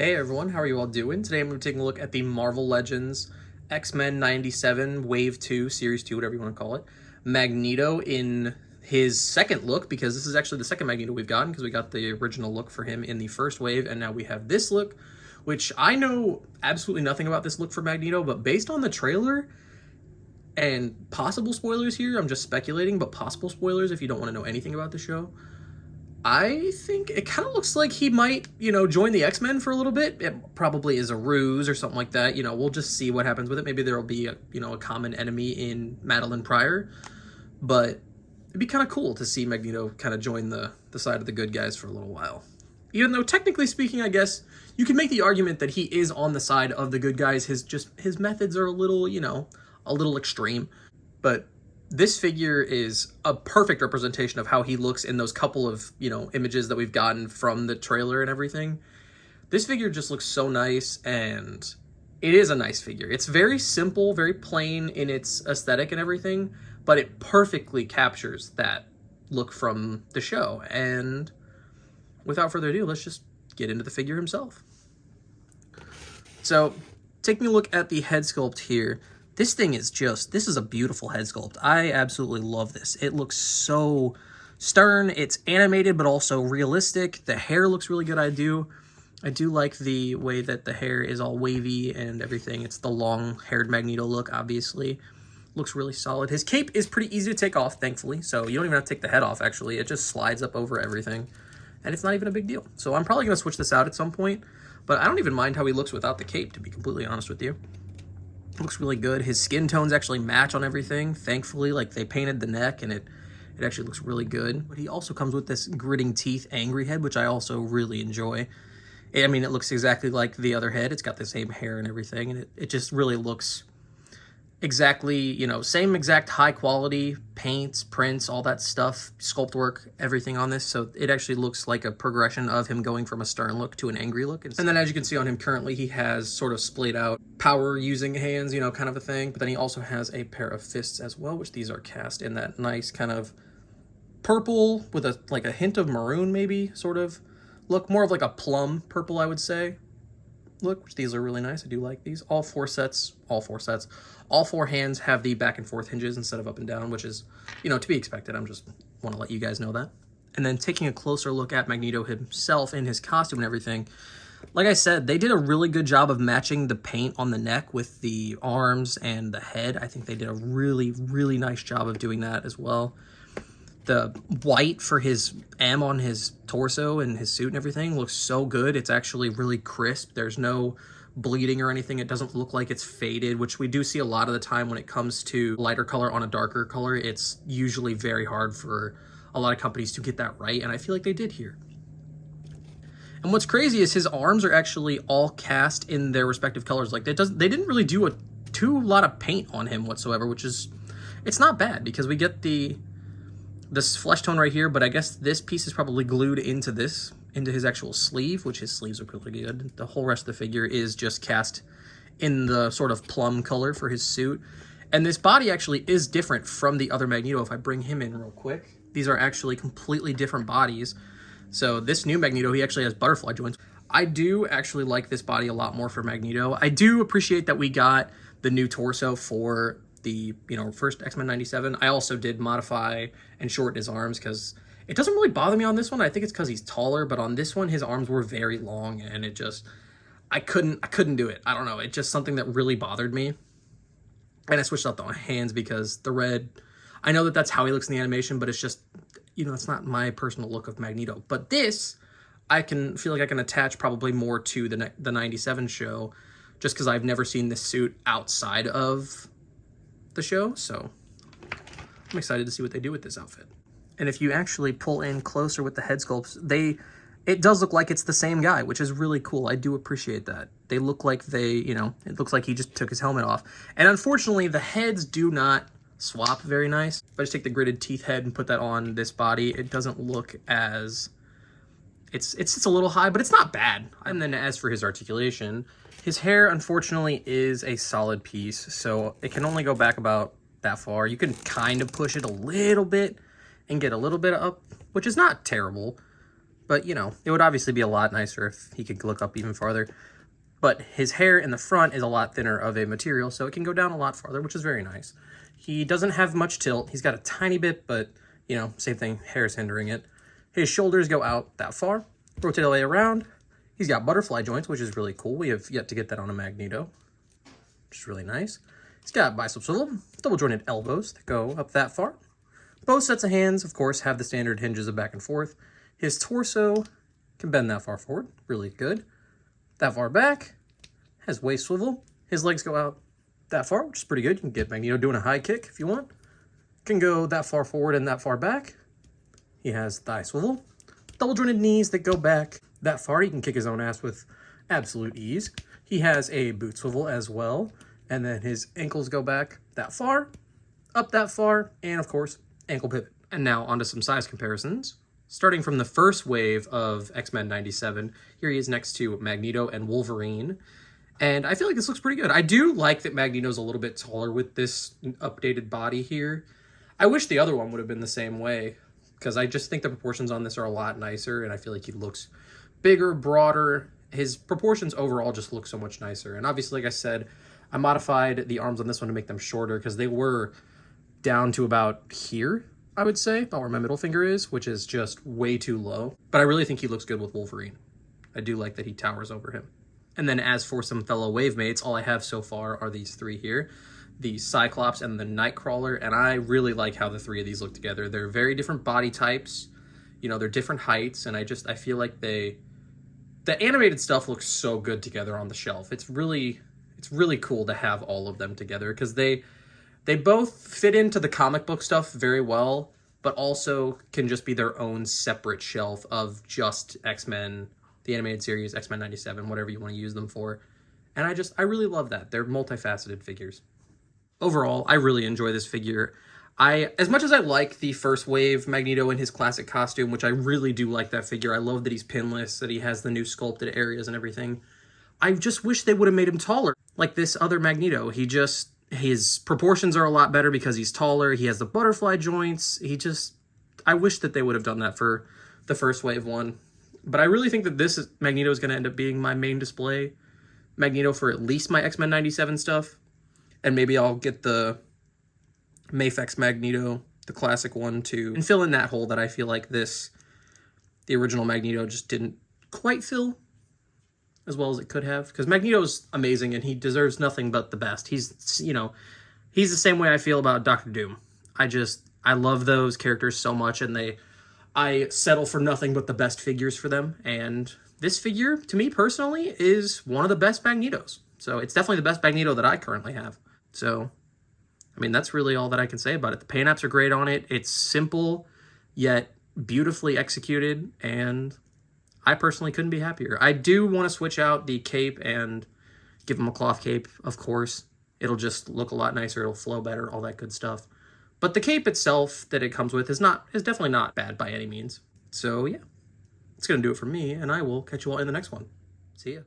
Hey everyone, how are you all doing? Today I'm going to be taking a look at the Marvel Legends X-Men 97 Wave 2, Series 2, whatever you want to call it. Magneto in his second look, because this is actually the second Magneto we've gotten, because we got the original look for him in the first wave, and now we have this look, which I know absolutely nothing about this look for Magneto, but based on the trailer, and possible spoilers here, I'm just speculating, but possible spoilers if you don't want to know anything about the show, I think it kind of looks like he might, join the X-Men for a little bit. It probably is a ruse or something like that. We'll just see what happens with it. Maybe there will be a common enemy in Madeline Pryor. But it'd be kind of cool to see Magneto kind of join the side of the good guys for a little while. Even though, technically speaking, I guess, you can make the argument that he is on the side of the good guys. His methods are a little extreme. But this figure is a perfect representation of how he looks in those couple of, images that we've gotten from the trailer and everything. This figure just looks so nice, and it is a nice figure. It's very simple, very plain in its aesthetic and everything, but it perfectly captures that look from the show. And without further ado, let's just get into the figure himself. So, taking a look at the head sculpt here, this is a beautiful head sculpt. I absolutely love this. It looks so stern. It's animated, but also realistic. The hair looks really good. I do like the way that the hair is all wavy and everything. It's the long-haired Magneto look, obviously. Looks really solid. His cape is pretty easy to take off, thankfully. So you don't even have to take the head off, actually. It just slides up over everything. And it's not even a big deal. So I'm probably going to switch this out at some point. But I don't even mind how he looks without the cape, to be completely honest with you. Looks really good. His skin tones actually match on everything, thankfully. Like, they painted the neck, and it actually looks really good. But he also comes with this gritting teeth angry head, which I also really enjoy. I mean, it looks exactly like the other head. It's got the same hair and everything, and it just really looks exactly, same exact high quality paints, prints, all that stuff, sculpt work, everything on this. So it actually looks like a progression of him going from a stern look to an angry look. And then, as you can see on him currently, he has sort of splayed out power using hands, kind of a thing. But then he also has a pair of fists as well, which these are cast in that nice kind of purple with a hint of maroon, maybe, sort of look. More of like a plum purple, I would say. Look, which these are really nice. I do like these. All four hands have the back and forth hinges instead of up and down, which is, to be expected. I'm just want to let you guys know that. And then taking a closer look at Magneto himself in his costume and everything, like I said, they did a really good job of matching the paint on the neck with the arms and the head. I think they did a really, really nice job of doing that as well. The white for his M on his torso and his suit and everything looks so good. It's actually really crisp. There's no bleeding or anything. It doesn't look like it's faded, which we do see a lot of the time when it comes to lighter color on a darker color. It's usually very hard for a lot of companies to get that right, and I feel like they did here. And what's crazy is his arms are actually all cast in their respective colors. Like, they didn't really do a lot of paint on him whatsoever, which is, it's not bad, because we get this flesh tone right here, but I guess this piece is probably glued into his actual sleeve, which his sleeves are pretty good. The whole rest of the figure is just cast in the sort of plum color for his suit. And this body actually is different from the other Magneto. If I bring him in real quick, these are actually completely different bodies. So this new Magneto, he actually has butterfly joints. I do actually like this body a lot more for Magneto. I do appreciate that we got the new torso for the first X-Men 97. I also did modify and shorten his arms, because it doesn't really bother me on this one. I think it's because he's taller, but on this one his arms were very long, and I couldn't do it. I don't know, it's just something that really bothered me. And I switched out the hands because the red, I know that that's how he looks in the animation, but it's just, it's not my personal look of Magneto. But this, I can feel like I can attach probably more to the 97 show, just because I've never seen this suit outside of the show, so I'm excited to see what they do with this outfit. And if you actually pull in closer with the head sculpts, it does look like it's the same guy, which is really cool. I do appreciate that. They look like it looks like he just took his helmet off. And unfortunately, the heads do not swap very nice. If I just take the gritted teeth head and put that on this body, it doesn't look as, it's a little high, but it's not bad. And then as for his articulation, his hair, unfortunately, is a solid piece, so it can only go back about that far. You can kind of push it a little bit and get a little bit up, which is not terrible, But, you know, it would obviously be a lot nicer if he could look up even farther. But his hair in the front is a lot thinner of a material, so it can go down a lot farther, which is very nice. He doesn't have much tilt. He's got a tiny bit, but, you know, same thing, hair's hindering it. His shoulders go out that far. Rotate all the way around. He's got butterfly joints, which is really cool. We have yet to get that on a Magneto, which is really nice. He's got bicep swivel, double jointed elbows that go up that far. Both sets of hands, of course, have the standard hinges of back and forth. His torso can bend that far forward, really good. That far back, has waist swivel. His legs go out that far, which is pretty good. You can get Magneto doing a high kick if you want. Can go that far forward and that far back. He has thigh swivel. Double jointed knees that go back that far. He can kick his own ass with absolute ease. He has a boot swivel as well. And then his ankles go back that far, up that far, and of course, ankle pivot. And now onto some size comparisons. Starting from the first wave of X-Men 97, here he is next to Magneto and Wolverine. And I feel like this looks pretty good. I do like that Magneto's a little bit taller with this updated body here. I wish the other one would have been the same way, because I just think the proportions on this are a lot nicer, and I feel like he looks bigger, broader. His proportions overall just look so much nicer. And obviously, like I said, I modified the arms on this one to make them shorter, because they were down to about here, I would say, about where my middle finger is, which is just way too low. But I really think he looks good with Wolverine. I do like that he towers over him. And then as for some fellow wave mates, all I have so far are these three here, the Cyclops and the Nightcrawler, and I really like how the three of these look together. They're very different body types, you know, they're different heights, and I feel like the animated stuff looks so good together on the shelf. It's really cool to have all of them together, because they both fit into the comic book stuff very well, but also can just be their own separate shelf of just X-Men, the animated series, X-Men 97, whatever you want to use them for. And I really love that. They're multifaceted figures. Overall, I really enjoy this figure. As much as I like the first wave Magneto in his classic costume, which I really do like that figure. I love that he's pinless, that he has the new sculpted areas and everything. I just wish they would have made him taller. Like this other Magneto, his proportions are a lot better because he's taller. He has the butterfly joints. I wish that they would have done that for the first wave one. But I really think that Magneto is going to end up being my main display Magneto for at least my X-Men 97 stuff. And maybe I'll get the Mafex Magneto, the classic one, too, and fill in that hole that I feel like the original Magneto just didn't quite fill as well as it could have. Because Magneto's amazing, and he deserves nothing but the best. He's the same way I feel about Dr. Doom. I love those characters so much, and I settle for nothing but the best figures for them. And this figure, to me personally, is one of the best Magnetos. So it's definitely the best Magneto that I currently have. So, I mean, that's really all that I can say about it. The paint apps are great on it. It's simple, yet beautifully executed, and I personally couldn't be happier. I do want to switch out the cape and give him a cloth cape, of course. It'll just look a lot nicer. It'll flow better, all that good stuff. But the cape itself that it comes with is definitely not bad by any means. So, yeah, it's going to do it for me, and I will catch you all in the next one. See ya.